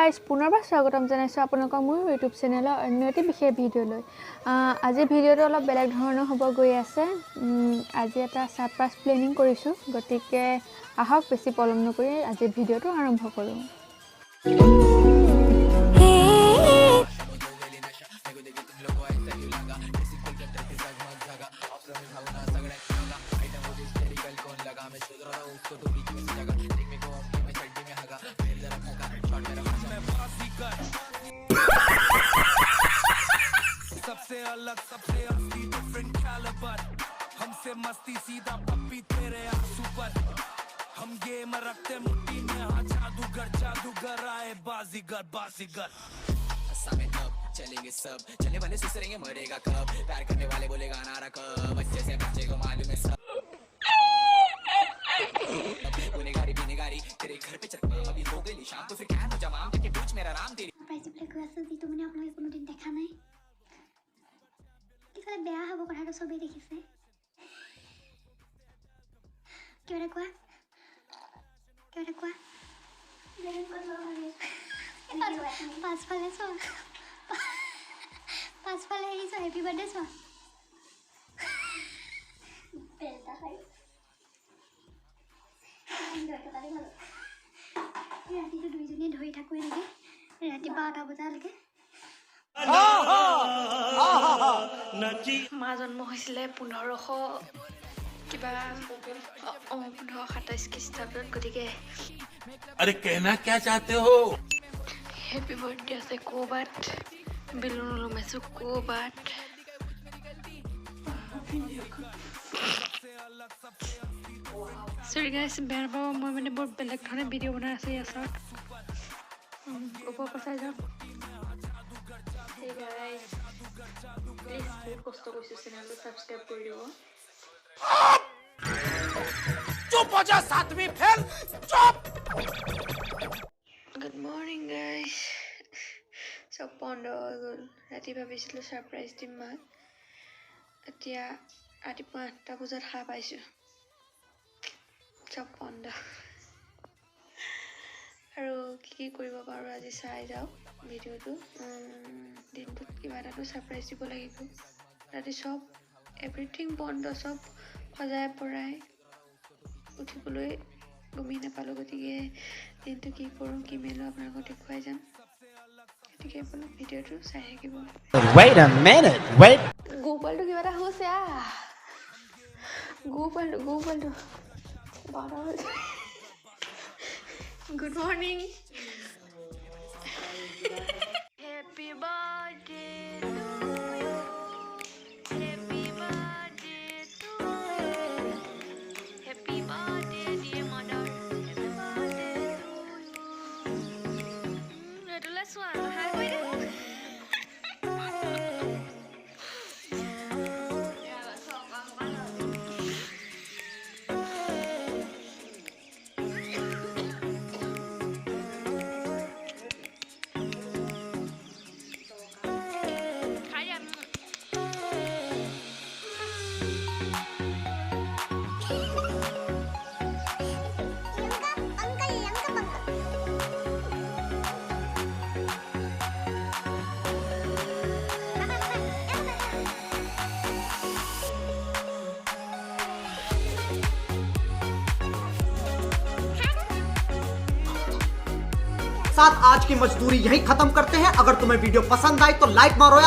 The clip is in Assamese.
গাইজ পুনৰবাৰ স্বাগতম জনাইছোঁ আপোনালোকক মোৰ ইউটিউব চেনেলৰ অন্য এটি বিশেষ ভিডিঅ'লৈ। আজি ভিডিঅ'টো অলপ বেলেগ ধৰণৰ হ'ব গৈ আছে। আজি এটা ছাৰপ্ৰাইজ প্লেনিং কৰিছোঁ, গতিকে আহক বেছি পলম নকৰি আজি ভিডিঅ'টো আৰম্ভ কৰোঁ। सबसे अलग सबसे असली डिफरेंट कैलिबर हमसे मस्ती सीधा पप्पी तेरे आंसू पर हम गेम रखते मुट्ठी में हाँ जादूगर आए बाजीगर बाजीगर सामने अब चलेंगे सब चलने वाले सुसरेंगे मरेगा कब प्यार करने वाले बोलेगा नारा कब बच्चे से बच्चे को मालूम है सब गुनेगारी बिनेगारी तेरे घर पे चल अभी हो गई शाम तो फिर क्या हो जमाम के पूछ मेरा राम तेरी প্ৰাইজ বিলাক কৈ আছে যিটো মানে আপোনালোকে কোনোদিন দেখা নাই। কিবা বেয়া হ'ব কথাটো চবেই দেখিছে। কিবা এটা কোৱা পাছফালে চোৱা হেৰি চোৱা হেপী বাৰ্থডে চোৱা ৰাতিটো দুইজনীয়ে ধৰি থাকোঁ এনেকৈ ৰাতি 12টা বজালৈকে। মা জন্ম হৈছিলে 1527 খ্ৰীষ্টাব্দত, গতিকে अरे कहना क्या चाहते हो হেপী বাৰ্থডে আছে ক'ৰবাত, বেলুন ওলমাইছোঁ ক'ৰবাত। চৰি গাইছ, বেয়া নাপাব, মই মানে বৰ বেলেগ ধৰণে ভিডিঅ' বনাই আছোঁ ইয়াৰ ওচৰত। ওপৰৰ পৰা চাই যাওক। প্লিজ বহুত কষ্ট কৰিছোঁ, চেনেলটো ছাবস্ক্ৰাইব কৰি দিব। चुप हो जा सातवीं फेल चुप গুড মৰ্ণিং গাইজ। চব বন্ধ হৈ গ'ল। ৰাতি ভাবিছিলোঁ ছাৰপ্ৰাইজ দিম মাক, এতিয়া ৰাতিপুৱা 8টা বজাত সাৰ পাইছোঁ। চব বন্ধ। আৰু কি কৰিব পাৰোঁ আজি চাই যাওক ভিডিঅ'টো। দিনটোত কিবা এটাতো ছাৰপ্ৰাইজ দিব লাগিব। ৰাতি চব এভৰিথিং বন্ধ, চব সজাই পৰাই উঠিবলৈ গমেই নাপালোঁ, গতিকে দিনটো কি কৰোঁ কি মেলোঁ আপোনালোকক দেখুৱাই যাম। গতিকে বোলো ভিডিঅ'টো চাই থাকিব। গোপালটো কিবা এটা হৈছে গোপালটো গুড মৰ্ণিং। হেপী বাৰ্থডে साथ आज की मजदूरी यहीं खत्म करते हैं। अगर तुम्हें वीडियो पसंद आई तो लाइक मारो।